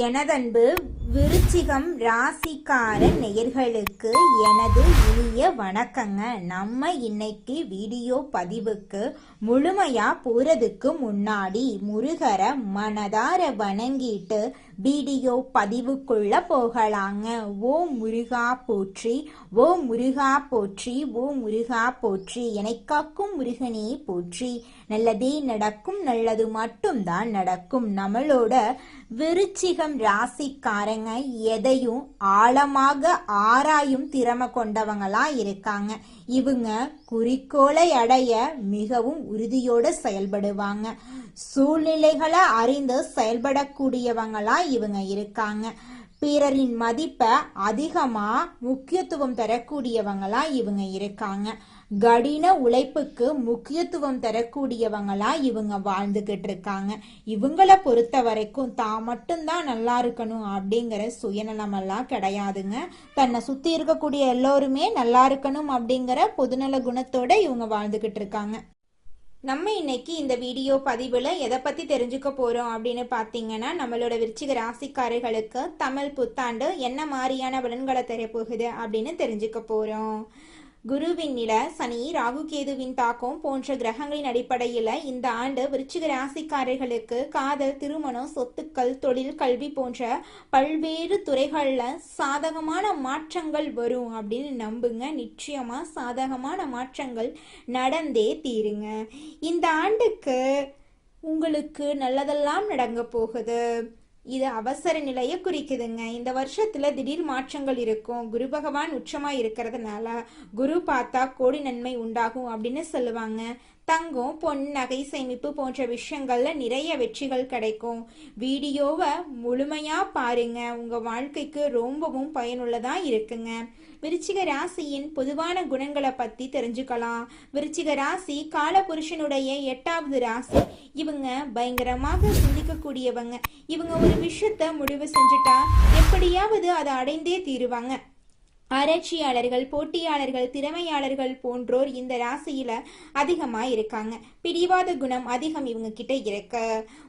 எனதன்பு விருச்சிகம் ராசிக்கார நேயர்களுக்கு எனது இனிய வணக்கங்க. நம்ம இன்னைக்கு வீடியோ பதிவுக்கு முழுமையா போறதுக்கு முன்னாடி முருகரை மனதார வணங்கிட்டு வீடியோ பதிவுக்குள்ள போகலாங்க. ஓ முருகா போற்றி, ஓ முருகா போற்றி, ஓ முருகா போற்றி, எனக்காக்கும் முருகனே போற்றி. நல்லதே நடக்கும், நல்லது மட்டும்தான் நடக்கும். நம்மளோட விருச்சிகம் ராசிக்காரங்க எதையும் ஆழமாக ஆராயும் திறமை கொண்டவங்களா இருக்காங்க. இவங்க குறிக்கோளை அடைய மிகவும் உறுதியோடு செயல்படுவாங்க. சூழ்நிலைகளை அறிந்து செயல்படக்கூடியவங்களா இவங்க இருக்காங்க. பிறரின் மதிப்பை அதிகமா முக்கியத்துவம் தரக்கூடியவங்களா இவங்க இருக்காங்க. கடின உழைப்புக்கு முக்கியத்துவம் தரக்கூடியவங்களா இவங்க வாழ்ந்துகிட்டு இருக்காங்க. இவங்களை பொறுத்த வரைக்கும் தான் மட்டும்தான் நல்லா இருக்கணும் அப்படிங்கிற சுயநலமெல்லாம் கிடையாதுங்க. தன்னை சுத்தி இருக்கக்கூடிய எல்லோருமே நல்லா இருக்கணும் அப்படிங்கிற பொதுநல குணத்தோட இவங்க வாழ்ந்துகிட்டு இருக்காங்க. நம்ம இன்னைக்கு இந்த வீடியோ பதிவில் எதை பற்றி தெரிஞ்சுக்க போகிறோம் அப்படின்னு பார்த்தீங்கன்னா, நம்மளோட விருச்சிக ராசிக்காரர்களுக்கு தமிழ் புத்தாண்டு என்ன மாதிரியான பலன்களை தரப்போகுது அப்படின்னு தெரிஞ்சுக்க போகிறோம். குருவின் நில, சனி, ராகு கேதுவின் தாக்கம் போன்ற கிரகங்களின் அடிப்படையில் இந்த ஆண்டு விருச்சிக ராசிக்காரர்களுக்கு காதல், திருமணம், சொத்துக்கள், தொழில், கல்வி போன்ற பல்வேறு துறைகளில் சாதகமான மாற்றங்கள் வரும் அப்படின்னு நம்புங்க. நிச்சயமா சாதகமான மாற்றங்கள் நடந்தே தீருங்க. இந்த ஆண்டுக்கு உங்களுக்கு நல்லதெல்லாம் நடங்க போகுது. இது அவசர நிலையை குறிக்குதுங்க. இந்த வருஷத்துல திடீர் மாற்றங்கள் இருக்கும். குரு பகவான் உச்சமா இருக்கிறதுனால குரு பார்த்தா கோடி நன்மை உண்டாகும் அப்படின்னு சொல்லுவாங்க. தங்கம், பொன், நகை சேமிப்பு போன்ற விஷயங்கள்ல நிறைய வெற்றிகள் கிடைக்கும். வீடியோவை முழுமையா பாருங்க, உங்க வாழ்க்கைக்கு ரொம்பவும் பயனுள்ளதா இருக்குங்க. விருச்சிக ராசியின் பொதுவான குணங்களை பத்தி தெரிஞ்சுக்கலாம். விருச்சிக ராசி காலபுருஷனுடைய 8வது ராசி. இவங்க பயங்கரமாக சிந்திக்கக்கூடியவங்க. இவங்க ஒரு விஷயத்த முடிவு செஞ்சுட்டா எப்படியாவது அதை அடைந்தே தீருவாங்க. ஆராய்ச்சியாளர்கள், போட்டியாளர்கள், திறமையாளர்கள் போன்றோர் இந்த ராசியில அதிகமா இருக்காங்க. பிடிவாத குணம் அதிகம் இவங்க கிட்ட இருக்கு.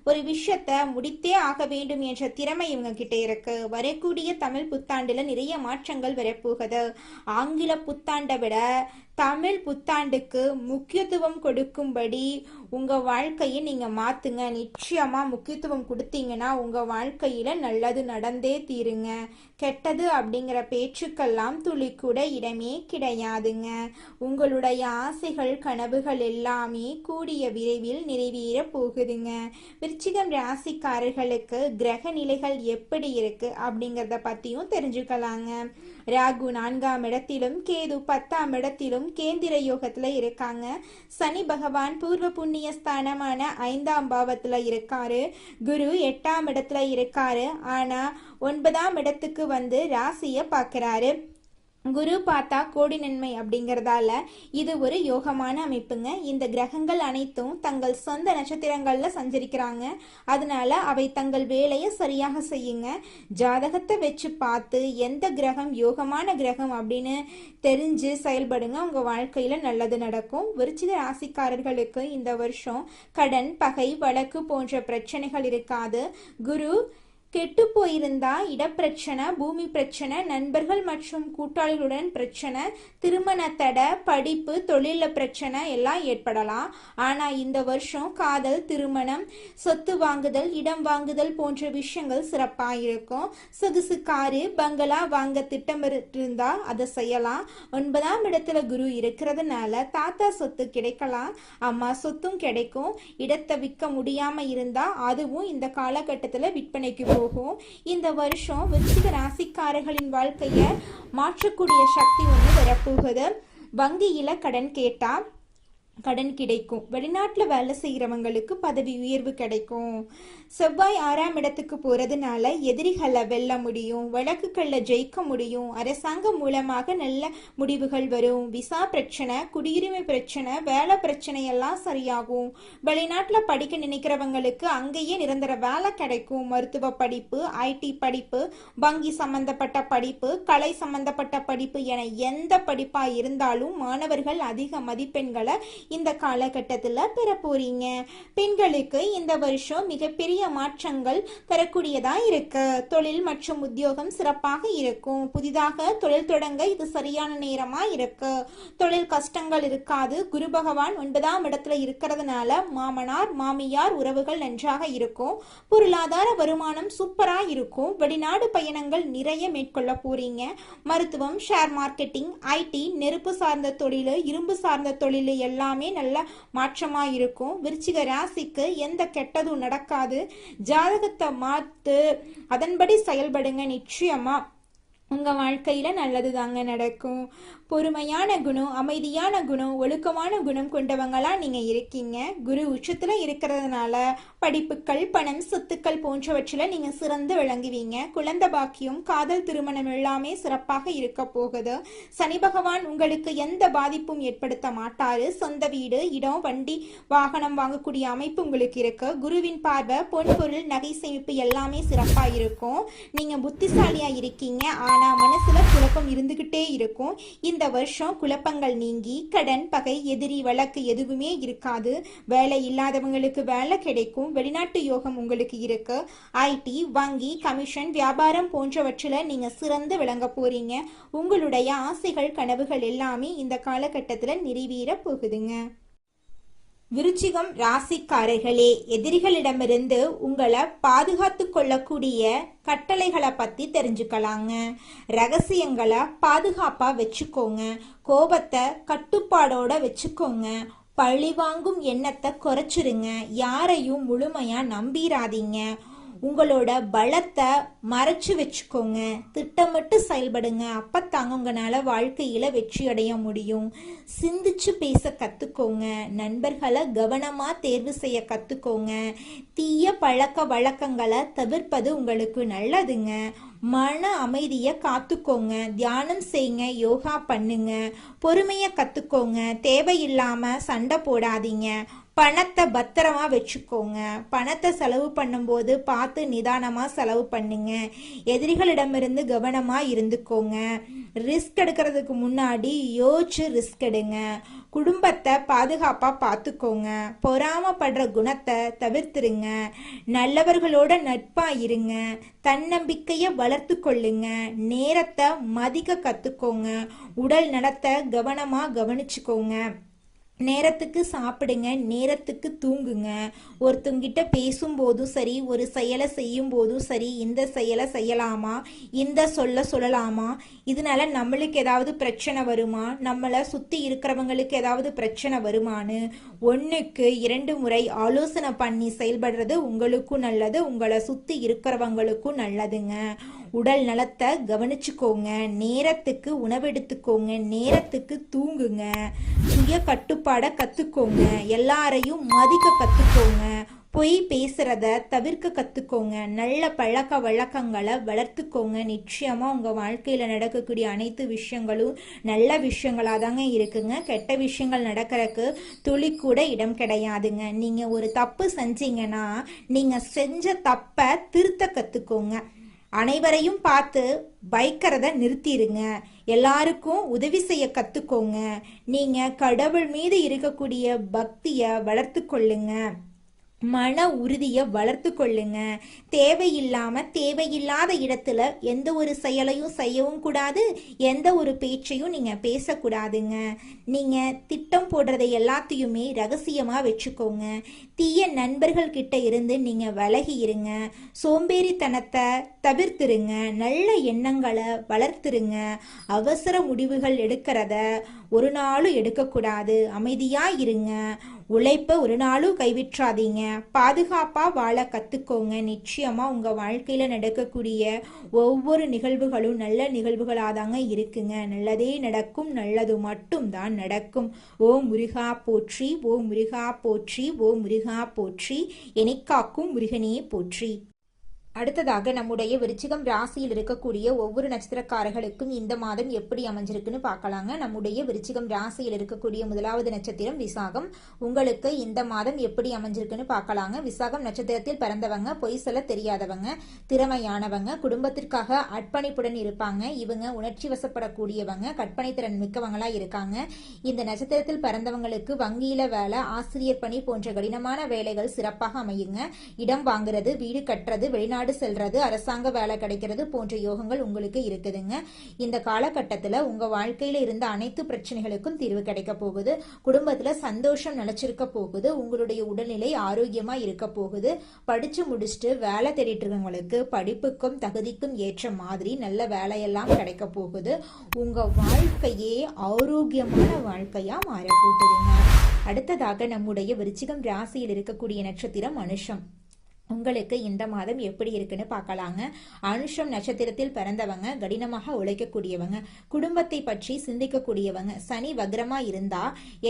ஒரு விஷயத்த முடித்தே ஆக வேண்டும் என்ற திறமை இவங்க கிட்ட இருக்கு. வரக்கூடிய தமிழ் புத்தாண்டுல நிறைய மாற்றங்கள் வரப்போகுது. ஆங்கில புத்தாண்டை விட தமிழ் புத்தாண்டுக்கு முக்கியத்துவம் கொடுக்கும்படி உங்க வாழ்க்கையை நீங்க மாத்துங்க. நிச்சயமா முக்கியத்துவம் கொடுத்தீங்கன்னா உங்க வாழ்க்கையில நல்லது நடந்தே தீருங்க. கெட்டது அப்படிங்கிற பேச்சுக்கெல்லாம் துளி கூட இடமே கிடையாதுங்க. உங்களுடைய ஆசைகள், கனவுகள் எல்லாமே கூடிய விரைவில் நிறைவேற போகுதுங்க. விருச்சிகம் ராசிக்காரர்களுக்கு கிரக நிலைகள் எப்படி இருக்கு அப்படிங்கிறத பத்தியும் தெரிஞ்சுக்கலாங்க. ராகு 4ஆம் இடத்திலும், கேது 10ஆம் இடத்திலும் கேந்திர யோகத்துல இருக்காங்க. சனி பகவான் பூர்வ புண்ணிய ஸ்தானமான 5ஆம் பாவத்துல இருக்காரு. குரு 8ஆம் இடத்துல இருக்காரு. ஆனா 9ஆம் இடத்துக்கு வந்து ராசிய பாக்குறாரு. குரு பார்த்தா கோடி நன்மை அப்படிங்கிறதால இது ஒரு யோகமான அமைப்புங்க. இந்த கிரகங்கள் அனைத்தும் தங்கள் சொந்த நட்சத்திரங்கள்ல சஞ்சரிக்கிறாங்க. அதனால அவை தங்கள் வேலையை சரியாக செய்யுங்க. ஜாதகத்தை வச்சு பார்த்து எந்த கிரகம் யோகமான கிரகம் அப்படின்னு தெரிஞ்சு செயல்படுங்க. உங்க வாழ்க்கையில நல்லது நடக்கும். விருச்சிக ராசிக்காரர்களுக்கு இந்த வருஷம் கடன், பகை, வழக்கு போன்ற பிரச்சனைகள் இருக்காது. குரு கெட்டு போயிருந்தா இடப்பிரச்சனை, பூமி பிரச்சனை, நண்பர்கள் மற்றும் கூட்டாளிகளுடன் பிரச்சனை, திருமண தடை, படிப்பு, தொழில பிரச்சனை எல்லாம் ஏற்படலாம். ஆனா இந்த வருஷம் காதல், திருமணம், சொத்து வாங்குதல், இடம் வாங்குதல் போன்ற விஷயங்கள் சிறப்பா இருக்கும். சொகுசு காரு, பங்களா வாங்க திட்டம் இருந்தா அதை செய்யலாம். 9ஆம் இடத்துல குரு இருக்கிறதுனால தாத்தா சொத்து கிடைக்கலாம், அம்மா சொத்தும் கிடைக்கும். இடத்தை விற்க முடியாம இருந்தா அதுவும் இந்த காலகட்டத்துல விற்பனைக்கு போகும். இந்த வருஷம் விருச்சிக ராசிக்காரர்களின் வாழ்க்கைய மாற்றக்கூடிய சக்தி ஒன்று வரப்போகுது. வங்கியில கடன் கேட்டா கடன் கிடைக்கும். வெளிநாட்டில் வேலை செய்கிறவங்களுக்கு பதவி உயர்வு கிடைக்கும். செவ்வாய் 6ஆம் இடத்துக்கு போறதுனால எதிரிகளை வெல்ல முடியும். வழக்குகளில் ஜெயிக்க முடியும். அரசாங்கம் மூலமாக நல்ல முடிவுகள் வரும். விசா பிரச்சனை, குடியுரிமை பிரச்சனை, வேலை பிரச்சனை எல்லாம் சரியாகும். வெளிநாட்டில் படிக்க நினைக்கிறவங்களுக்கு அங்கேயே நிரந்தர வேலை கிடைக்கும். மருத்துவ படிப்பு, IT படிப்பு, வங்கி சம்பந்தப்பட்ட படிப்பு, கலை சம்பந்தப்பட்ட படிப்பு என எந்த படிப்பா இருந்தாலும் மாணவர்கள் அதிக மதிப்பெண்களை இந்த காலகட்டத்தில் பெற போறீங்க. பெண்களுக்கு இந்த வருஷம் மிகப்பெரிய மாற்றங்கள் தரக்கூடியதா இருக்கு. தொழில் மற்றும் உத்தியோகம் சிறப்பாக இருக்கும். புதிதாக தொழில் தொடங்க இது சரியான நேரமா இருக்கு. தொழில் கஷ்டங்கள் இருக்காது. குரு பகவான் 9ஆம் இடத்துல இருக்கிறதுனால மாமனார் மாமியார் உறவுகள் நன்றாக இருக்கும். பொருளாதார வருமானம் சூப்பரா இருக்கும். வெளிநாடு பயணங்கள் நிறைய மேற்கொள்ள போறீங்க. மருத்துவம், ஷேர் மார்க்கெட்டிங், ஐடி, நெருப்பு சார்ந்த தொழில், இரும்பு சார்ந்த தொழில் எல்லாமே நல்ல மாற்றமா இருக்கும். விருச்சிக ராசிக்கு எந்த கெட்டதும் நடக்காது. ஜாதகத்தை மாத்து அதன்படி செயல்படுங்க. நிச்சயமா உங்க வாழ்க்கையில நல்லது தாங்க நடக்கும். பொறுமையான குணம், அமைதியான குணம், ஒழுக்கமான குணம் கொண்டவங்களா நீங்க இருக்கீங்க. குரு உச்சத்துல இருக்கிறதுனால படிப்புகள், பணம், சொத்துக்கள் போன்றவற்றில நீங்க சிறந்து விளங்குவீங்க. குழந்தை பாக்கியம், காதல், திருமணம் எல்லாமே சிறப்பாக இருக்க போகுது. சனி பகவான் உங்களுக்கு எந்த பாதிப்பும் ஏற்படுத்த மாட்டாரு. சொந்த வீடு, இடம், வண்டி, வாகனம் வாங்கக்கூடிய அமைப்பு உங்களுக்கு இருக்கு. குருவின் பார்வை, பொன் பொருள், நகை சேமிப்பு எல்லாமே சிறப்பா இருக்கும். நீங்க புத்திசாலியா இருக்கீங்க. ஆனா மனசுல குழப்பம் இருந்துகிட்டே இருக்கும். இந்த வருஷம் குழப்பங்கள் நீங்கி கடன், பகை, எதிரி, வழக்கு எதுவுமே இருக்காது. வேலை இல்லாதவங்களுக்கு வேலை கிடைக்கும். வெளிநாட்டு யோகம் உங்களுக்கு இருக்கு. ஐடி, வங்கி, கமிஷன், வியாபாரம் போன்றவற்றில நீங்க சிறந்து விளங்க போறீங்க. உங்களுடைய ஆசைகள், கனவுகள் எல்லாமே இந்த காலகட்டத்துல நிறைவேற போகுதுங்க. விருச்சிகம் ராசிக்காரர்களே, எதிரிகளிடமிருந்து உங்களை பாதுகாத்து கொள்ளக்கூடிய கட்டளைகளை பத்தி தெரிஞ்சுக்கலாங்க. ரகசியங்களை பாதுகாப்பா வச்சுக்கோங்க. கோபத்தை கட்டுப்பாடோட வச்சுக்கோங்க. பழி வாங்கும் எண்ணத்தை குறைச்சிருங்க. யாரையும் முழுமையா நம்பிராதீங்க. உங்களோட பலத்தை மறைச்சு வச்சுக்கோங்க. திட்டமிட்டு செயல்படுங்க. அப்பத்தாங்க உங்களால வாழ்க்கையில வெற்றி அடைய முடியும். சிந்திச்சு பேச கத்துக்கோங்க. நண்பர்களை கவனமா தேர்வு செய்ய கத்துக்கோங்க. தீய பழக்க வழக்கங்களை தவிர்ப்பது உங்களுக்கு நல்லதுங்க. மன அமைதியை காத்துக்கோங்க. தியானம் செய்யுங்க. யோகா பண்ணுங்க. பொறுமையை கத்துக்கோங்க. தேவையில்லாம சண்டை போடாதீங்க. பணத்தை பத்திரமா வச்சுக்கோங்க. பணத்தை செலவு பண்ணும்போது பார்த்து நிதானமா செலவு பண்ணுங்க. எதிரிகளிடமிருந்து கவனமா இருந்துக்கோங்க. ரிஸ்க் எடுக்கிறதுக்கு முன்னாடி யோசிச்சு ரிஸ்க் எடுங்க. குடும்பத்தை பாதுகாப்பா பார்த்துக்கோங்க. பொறாமப்படுற குணத்தை தவிர்த்துருங்க. நல்லவர்களோட நட்பா இருங்க. தன்னம்பிக்கையை வளர்த்து கொள்ளுங்க. நேரத்தை மதிக்க கத்துக்கோங்க. உடல் நலத்தை கவனமா கவனிச்சுக்கோங்க. நேரத்துக்கு சாப்பிடுங்க. நேரத்துக்கு தூங்குங்க. ஒருத்தங்கிட்ட பேசும்போதும் சரி, ஒரு செயலை செய்யும் போதும் சரி, இந்த செயலை செய்யலாமா, இந்த சொல்லலாமா, இதனால நம்மளுக்கு ஏதாவது பிரச்சனை வருமா, நம்மளை சுற்றி இருக்கிறவங்களுக்கு ஏதாவது பிரச்சனை வருமானு 1க்கு 2 முறை ஆலோசனை பண்ணி செயல்படுறது உங்களுக்கும் நல்லது, உங்களை சுற்றி இருக்கிறவங்களுக்கும் நல்லதுங்க. உடல் நலத்தை கவனிச்சுக்கோங்க. நேரத்துக்கு உணவெடுத்துக்கோங்க. நேரத்துக்கு தூங்குங்க. சுய கட்டுப்பாடை கத்துக்கோங்க. எல்லாரையும் மதிக்க கத்துக்கோங்க. பொய் பேசுறத தவிர்க்க கத்துக்கோங்க. நல்ல பழக்க வழக்கங்களை வளர்த்துக்கோங்க. நிச்சயமா உங்க வாழ்க்கையில நடக்கக்கூடிய அனைத்து விஷயங்களும் நல்ல விஷயங்களா தாங்க இருக்குங்க. கெட்ட விஷயங்கள் நடக்கிறதுக்கு துளி கூட இடம் கிடையாதுங்க. நீங்க ஒரு தப்பு செஞ்சீங்கன்னா நீங்க செஞ்ச தப்பை திருத்த கத்துக்கோங்க. அனைவரையும் பார்த்து பயக்கிறத நிறுத்திடுங்க. எல்லாருக்கும் உதவி செய்ய கத்துக்கோங்க. நீங்க கடவுள் மீது இருக்கக்கூடிய பக்தியை வளர்த்து கொள்ளுங்க. மன உறுதியை வளர்த்து கொள்ளுங்க. தேவையில்லாத இடத்துல எந்த ஒரு செயலையும் செய்யவும் கூடாது. எந்த ஒரு பேச்சையும் நீங்க பேசக்கூடாதுங்க. நீங்க திட்டம் போடுறதை எல்லாத்தையுமே ரகசியமா வச்சுக்கோங்க. தீய நண்பர்கள் கிட்ட இருந்து நீங்க விலகி இருங்க. சோம்பேறித்தனத்தை தவிர்த்துருங்க. நல்ல எண்ணங்களை வளர்த்துருங்க. அவசர முடிவுகள் எடுக்கிறத ஒரு நாளும் எடுக்கக்கூடாது. அமைதியா இருங்க. உழைப்பை ஒரு நாளும் கைவிட்றாதீங்க. பாதுகாப்பா வாழ கத்துக்கோங்க. நிச்சயமா உங்க வாழ்க்கையில நடக்கக்கூடிய ஒவ்வொரு நிகழ்வுகளும் நல்ல நிகழ்வுகளாதாங்க இருக்குங்க. நல்லதே நடக்கும். நல்லது மட்டும் தான் நடக்கும். ஓம் முருகா போற்றி. ஓம் முருகா போற்றி. ஓம் முருகா போற்றி. எனைக்காக்கும் முருகனே போற்றி. அடுத்ததாக நம்முடைய விருச்சிகம் ராசியில் இருக்கக்கூடிய ஒவ்வொரு நட்சத்திரக்காரர்களுக்கும் இந்த மாதம் எப்படி அமைஞ்சிருக்குன்னு பார்க்கலாங்க. நம்முடைய விருச்சிகம் ராசியில் இருக்கக்கூடிய முதலாவது நட்சத்திரம் விசாகம். உங்களுக்கு இந்த மாதம் எப்படி அமைஞ்சிருக்குன்னு பார்க்கலாங்க. விசாகம் நட்சத்திரத்தில் பிறந்தவங்க பொய் சொல்ல தெரியாதவங்க, திறமையானவங்க, குடும்பத்திற்காக அர்ப்பணிப்புடன் இருப்பாங்க. இவங்க உணர்ச்சி வசப்படக்கூடியவங்க, கற்பனை திறன் மிக்கவங்களா இருக்காங்க. இந்த நட்சத்திரத்தில் பிறந்தவங்களுக்கு வங்கியில வேலை, ஆசிரியர் பணி போன்ற கடினமான வேலைகள் சிறப்பாக அமையுங்க. இடம் வாங்குறது, வீடு கட்டுறது, வெளிநாடு செல்றது, அரசாங்க வேலை கிடைக்கிறது போன்ற யோகங்கள் உங்களுக்கு இருக்குதுங்க. இந்த காலகட்டத்தில் உங்க வாழ்க்கையில இருந்த அனைத்து பிரச்சனைகளுக்கும் தீர்வு கிடைக்க போகுது. குடும்பத்துல சந்தோஷம் நிலைச்சிருக்க போகுது. உங்களுடைய உடல்நிலை ஆரோக்கியமா இருக்க போகுது. படிச்சு முடிச்சுட்டு வேலை தேடிட்டு இருக்கவங்களுக்கு படிப்புக்கும் தகுதிக்கும் ஏற்ற மாதிரி நல்ல வேலையெல்லாம் கிடைக்க போகுது. உங்க வாழ்க்கையே ஆரோக்கியமான வாழ்க்கையா மாறப்போகுதுங்க. அடுத்ததாக நம்முடைய விருச்சிகம் ராசியில் இருக்கக்கூடிய நட்சத்திரம் அனுஷம். உங்களுக்கு இந்த மாதம் எப்படி இருக்குன்னு பார்க்கலாங்க. அனுஷம் நட்சத்திரத்தில் பிறந்தவங்க கடினமாக உழைக்கக்கூடியவங்க, குடும்பத்தை பற்றி சிந்திக்கக்கூடியவங்க. சனி வக்ரமா இருந்தா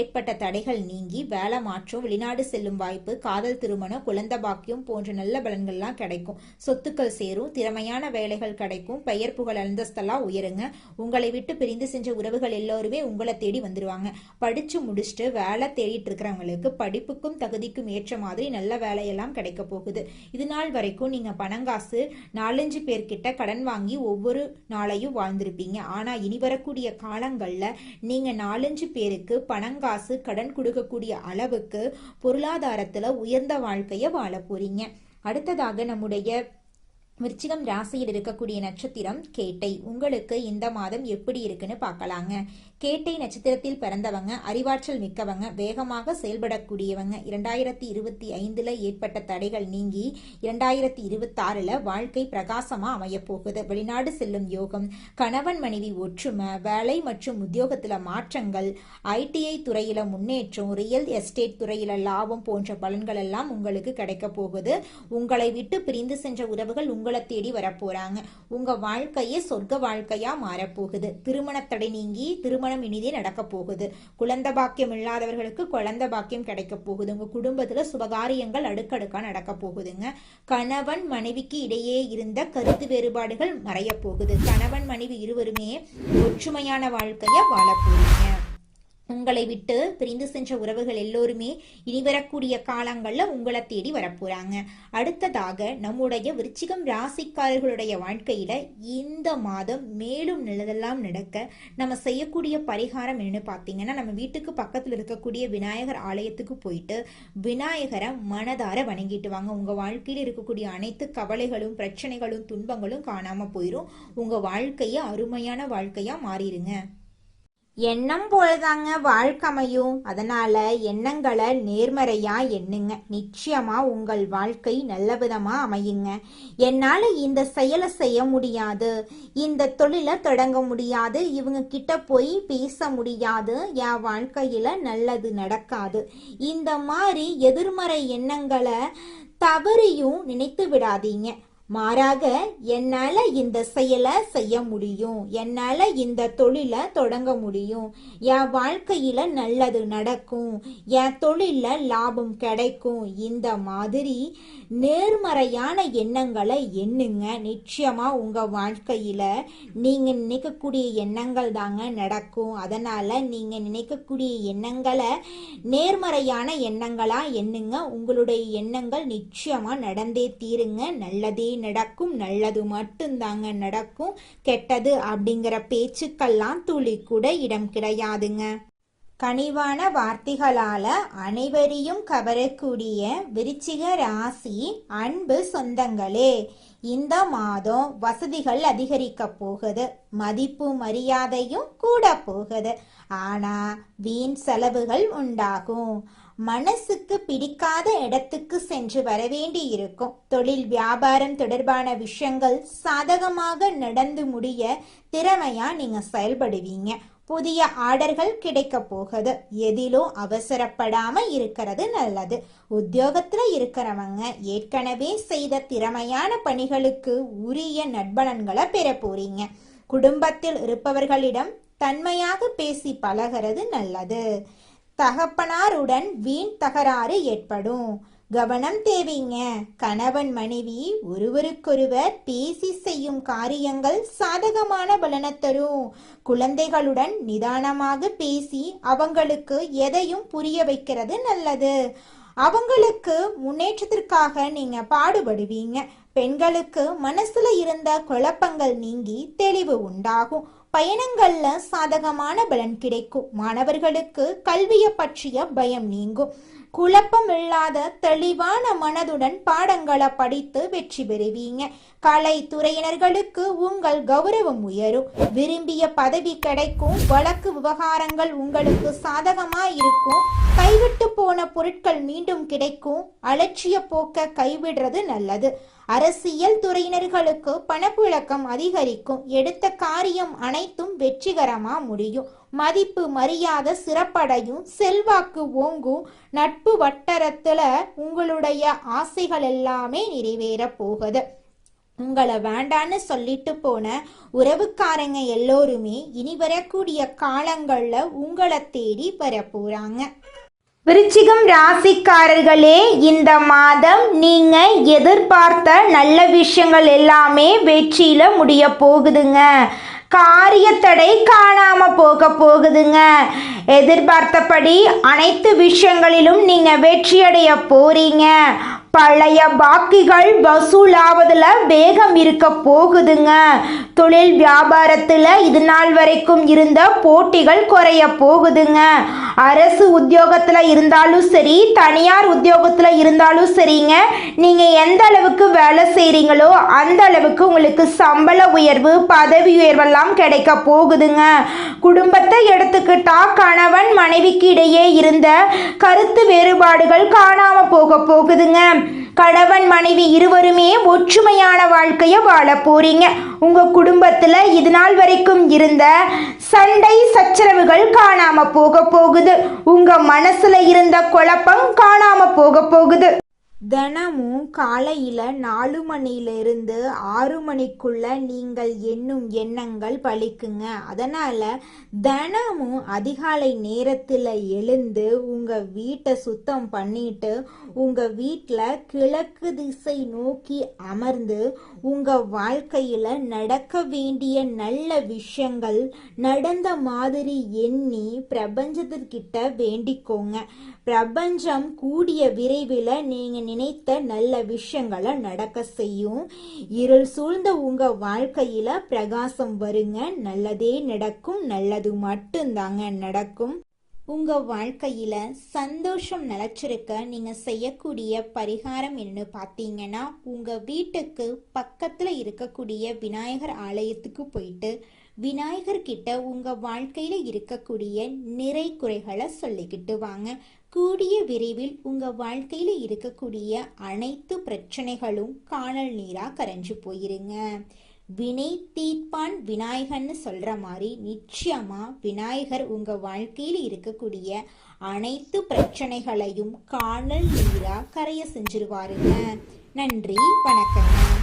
ஏற்பட்ட தடைகள் நீங்கி வேலை மாற்றம், வெளிநாடு செல்லும் வாய்ப்பு, காதல் திருமணம், குழந்தை பாக்கியம் போன்ற நல்ல பலன்கள்லாம் கிடைக்கும். சொத்துக்கள் சேரும், திறமையான வேலைகள் கிடைக்கும், பெயர் புகழ் அந்தஸ்தெல்லாம் உயருங்க. உங்களை விட்டு பிரிந்து சென்ற உறவுகள் எல்லோருமே உங்களை தேடி வந்துருவாங்க. படிச்சு முடிச்சுட்டு வேலை தேடிட்டு இருக்கிறவங்களுக்கு படிப்புக்கும் தகுதிக்கும் ஏற்ற மாதிரி நல்ல வேலையெல்லாம் கிடைக்க போகுது. இது நாள் வரைக்கும் நீங்க பணங்காசு 4-5 பேர்கிட்ட கடன் வாங்கி ஒவ்வொரு நாளையும் வாழ்ந்திருப்பீங்க. ஆனா இனி வரக்கூடிய காலங்கள்ல நீங்க 4-5 பேருக்கு பணங்காசு கடன் கொடுக்கக்கூடிய அளவுக்கு பொருளாதாரத்துல உயர்ந்த வாழ்க்கைய வாழ போறீங்க. அடுத்ததாக நம்முடைய விருச்சிகம் ராசியில் இருக்கக்கூடிய நட்சத்திரம் கேட்டை. உங்களுக்கு இந்த மாதம் எப்படி இருக்குன்னு பார்க்கலாங்க. கேட்டை நட்சத்திரத்தில் பிறந்தவங்க அறிவாற்றல் மிக்கவங்க, வேகமாக செயல்படக்கூடியவங்க. 2025 ஏற்பட்ட தடைகள் நீங்கி 2026 வாழ்க்கை பிரகாசமா அமைய போகுது. வெளிநாடு செல்லும் யோகம், கணவன் மனைவி ஒற்றுமை, வேலை மற்றும் உத்தியோகத்துல மாற்றங்கள், ITI துறையில முன்னேற்றம், ரியல் எஸ்டேட் துறையில லாபம் போன்ற பலன்கள் எல்லாம் உங்களுக்கு கிடைக்க போகுது. உங்களை விட்டு பிரிந்து சென்ற உறவுகள் உங்களை தேடி வரப்போறாங்க. உங்க வாழ்க்கையே சொர்க்க வாழ்க்கையா மாறப்போகுது. திருமண தடை நீங்கி திருமணம் இனிதே நடக்க போகுது. குழந்தை பாக்கியம் இல்லாதவர்களுக்கு குழந்தை பாக்கியம் கிடைக்க போகுது. உங்க குடும்பத்துல சுபகாரியங்கள் அடுக்கடுக்கா நடக்க போகுதுங்க. கணவன் மனைவிக்கு இடையே இருந்த கருத்து வேறுபாடுகள் மறைய போகுது. கணவன் மனைவி இருவருமே ஒற்றுமையான வாழ்க்கைய வாழ போறீங்க. உங்களை விட்டு பிரிந்து சென்ற உறவுகள் எல்லோருமே இனி வரக்கூடிய காலங்கள்ல உங்களை தேடி வரப்போறாங்க. அடுத்ததாக நம்முடைய விருச்சிகம் ராசிக்காரர்களுடைய வாழ்க்கையில இந்த மாதம் மேலும் நல்லதெல்லாம் நடக்க நம்ம செய்யக்கூடிய பரிகாரம் என்னன்னு பார்த்தீங்கன்னா, நம்ம வீட்டுக்கு பக்கத்துல இருக்கக்கூடிய விநாயகர் ஆலயத்துக்கு போயிட்டு விநாயகரை மனதார வணங்கிட்டு வாங்க. உங்க வாழ்க்கையில இருக்கக்கூடிய அனைத்து கவலைகளும் பிரச்சனைகளும் துன்பங்களும் காணாம போயிரும். உங்க வாழ்க்கைய அருமையான வாழ்க்கையா மாறிடுங்க. எண்ணம் போலதாங்க வாழ்க்கையும். அதனால எண்ணங்களை நேர்மறையா எண்ணுங்க. நிச்சயமா உங்கள் வாழ்க்கை நல்ல விதமா அமையுங்க. என்னால இந்த செயலை செய்ய முடியாது, இந்த தொழிலை தொடங்க முடியாது, இவங்க கிட்ட போய் பேச முடியாது, என் வாழ்க்கையில நல்லது நடக்காது, இந்த மாதிரி எதிர்மறை எண்ணங்களை தவறியும் நினைத்து விடாதீங்க. மாறாக என்னால இந்த செயலை செய்ய முடியும், என்னால இந்த தொழிலை தொடங்க முடியும், என் வாழ்க்கையில நல்லது நடக்கும், என் தொழில லாபம் கிடைக்கும், இந்த மாதிரி நேர்மறையான எண்ணங்களை எண்ணுங்க. நிச்சயமா உங்க வாழ்க்கையில நீங்க நினைக்கக்கூடிய எண்ணங்கள் தாங்க நடக்கும். அதனால நீங்க நினைக்கக்கூடிய எண்ணங்களை நேர்மறையான எண்ணங்களா எண்ணுங்க. உங்களுடைய எண்ணங்கள் நிச்சயமா நடந்தே தீருங்க. நல்லதே நடக்கும், நல்லது மட்டும்தாங்க நடக்கும். கெட்டது அப்படிங்கிற பேச்சுக்கெல்லாம் துளி கூட இடம் கிடையாதுங்க. கனிவான வார்த்தைகளால அனைவரையும் கவரக்கூடிய விருச்சிக ராசி அன்பு சொந்தங்களே, இந்த மாதம் வசதிகள் அதிகரிக்க போகுது, மதிப்பு மரியாதையும் கூட போகுது. ஆனா வீண் செலவுகள் உண்டாகும். மனசுக்கு பிடிக்காத இடத்துக்கு சென்று வரவேண்டி இருக்கும். தொழில் வியாபாரம் தொடர்பான விஷயங்கள் சாதகமாக நடந்து முடிய திறமையா நீங்க செயல்படுவீங்க. புதிய ஆர்டர்கள் கிடைக்க போகுது. எதிலும் அவசரப்படாம இருக்கிறது நல்லது. உத்தியோகத்துல இருக்கிறவங்க ஏற்கனவே செய்த திறமையான பணிகளுக்கு உரிய நற்பலன்களை பெற போறீங்க. குடும்பத்தில் இருப்பவர்களிடம் தன்மையாக பேசி பழகிறது நல்லது. தகப்பனாருடன் வீண் தகராறு ஏற்படும். கவனம் தேவைங்க. கணவன் மனைவி ஒருவருக்கொருவர் பேசி செய்யும் காரியங்கள் சாதகமான பலனை தரும். குழந்தைகளுடன் நிதானமாக பேசி அவங்களுக்கு எதையும் புரிய வைக்கிறது நல்லது. அவங்களுக்கு முன்னேற்றத்திற்காக நீங்க பாடுபடுவீங்க. பெண்களுக்கு மனசுல இருந்த குழப்பங்கள் நீங்கி தெளிவு உண்டாகும். பயணங்கள்ல சாதகமான பலன் கிடைக்கும். மாணவர்களுக்கு கல்வியை பற்றிய பயம் நீங்கும். குழப்பம் இல்லாத தெளிவான மனதுடன் பாடங்களை படித்து வெற்றி பெறுவீங்க. கலைத்துறையினர்களுக்கு உங்கள் கௌரவம் உயரும். விரும்பிய பதவி கிடைக்கும். வழக்கு விவகாரங்கள் உங்களுக்கு சாதகமா இருக்கும். கைவிட்டு போன பொருட்கள் மீண்டும் கிடைக்கும். அலட்சிய போக்க கைவிடுறது நல்லது. அரசியல் துறையினர்களுக்கு பணப்புழக்கம் அதிகரிக்கும். எடுத்த காரியம் அனைத்தும் வெற்றிகரமா முடியும். மதிப்பு மரியாதை சிறப்படையும். செல்வாக்கு ஓங்கும். நட்பு வட்டாரத்துல உங்களுடைய ஆசைகள் எல்லாமே நிறைவேற போகுது. உங்களை வேண்டான்னு சொல்லிட்டு போன உறவுக்காரங்க எல்லோருமே இனி வரக்கூடிய காலங்கள்ல உங்களை தேடி வர போறாங்க. விருச்சிகம் ராசிக்காரர்களே, இந்த மாதம் நீங்க எதிர்பார்த்த நல்ல விஷயங்கள் எல்லாமே வெற்றியில முடிய போகுதுங்க. காரியத்தடை காணாம போகுதுங்க. எதிர்பார்த்தபடி அனைத்து விஷயங்களிலும் நீங்க வெற்றியடைய போறீங்க. பழைய பாக்கிகள் வசூலாவதுல வேகம் இருக்க போகுதுங்க. தொழில் வியாபாரத்துல இது நாள் வரைக்கும் இருந்த போட்டிகள் குறைய போகுதுங்க. அரசு உத்தியோகத்துல இருந்தாலும் சரி, தனியார் உத்தியோகத்துல இருந்தாலும் சரிங்க, நீங்க எந்த அளவுக்கு வேலை செய்றீங்களோ அந்த அளவுக்கு உங்களுக்கு சம்பள உயர்வு, பதவி உயர்வெல்லாம் கிடைக்க போகுதுங்க. குடும்பத்தை எடுத்துக்கிட்டா கணவன் மனைவிக்கு இடையே இருந்த கருத்து வேறுபாடுகள் காணாம போகுதுங்க. கணவன் மனைவி இருவருமே ஒற்றுமையான வாழ்க்கைய வாழ போறீங்க. உங்க குடும்பத்துல இது நாள் வரைக்கும் இருந்த சண்டை சச்சரவுகள் காணாம போகுது. உங்க மனசுல இருந்த குழப்பம் காணாம போகுது. தினமும் காலையில 4 மணியிலிருந்து 6 மணிக்குள்ள நீங்கள் எண்ணும் எண்ணங்கள் பலிக்குங்க. அதனால தினமும் அதிகாலை நேரத்துல எழுந்து உங்க வீட்டை சுத்தம் பண்ணிட்டு உங்க வீட்டில் கிழக்கு திசை நோக்கி அமர்ந்து உங்க வாழ்க்கையில நடக்க வேண்டிய நல்ல விஷயங்கள் நடந்த மாதிரி எண்ணி பிரபஞ்சத்திற்கிட்ட வேண்டிக்கோங்க. பிரபஞ்சம் கூடிய விரைவில் நீங்க நினைத்த நல்ல விஷயங்களை நடக்க செய்யும். இருள் சூழ்ந்த உங்க வாழ்க்கையில பிரகாசம் வருங்க. நல்லதே நடக்கும். நல்லது மட்டும்தாங்க நடக்கும். உங்க வாழ்க்கையில சந்தோஷம் நிலைச்சிருக்க நீங்க செய்யக்கூடிய பரிகாரம் என்னன்னு பார்த்தீங்கன்னா, உங்க வீட்டுக்கு பக்கத்துல இருக்கக்கூடிய விநாயகர் ஆலயத்துக்கு போயிட்டு விநாயகர் கிட்ட உங்க வாழ்க்கையில இருக்கக்கூடிய நிறை குறைகளை சொல்லிக்கிட்டு வாங்க. கூடிய விரைவில் உங்க வாழ்க்கையில இருக்கக்கூடிய அனைத்து பிரச்சனைகளும் காணல் நீரா கரைஞ்சு போயிருங்க. வினை தீர்ப்பான் விநாயகர்னு சொல்ற மாதிரி நிச்சயமா விநாயகர் உங்க வாழ்க்கையில இருக்கக்கூடிய அனைத்து பிரச்சனைகளையும் காணல் நீரா கரைய செஞ்சிருவாருங்க. நன்றி, வணக்கங்க.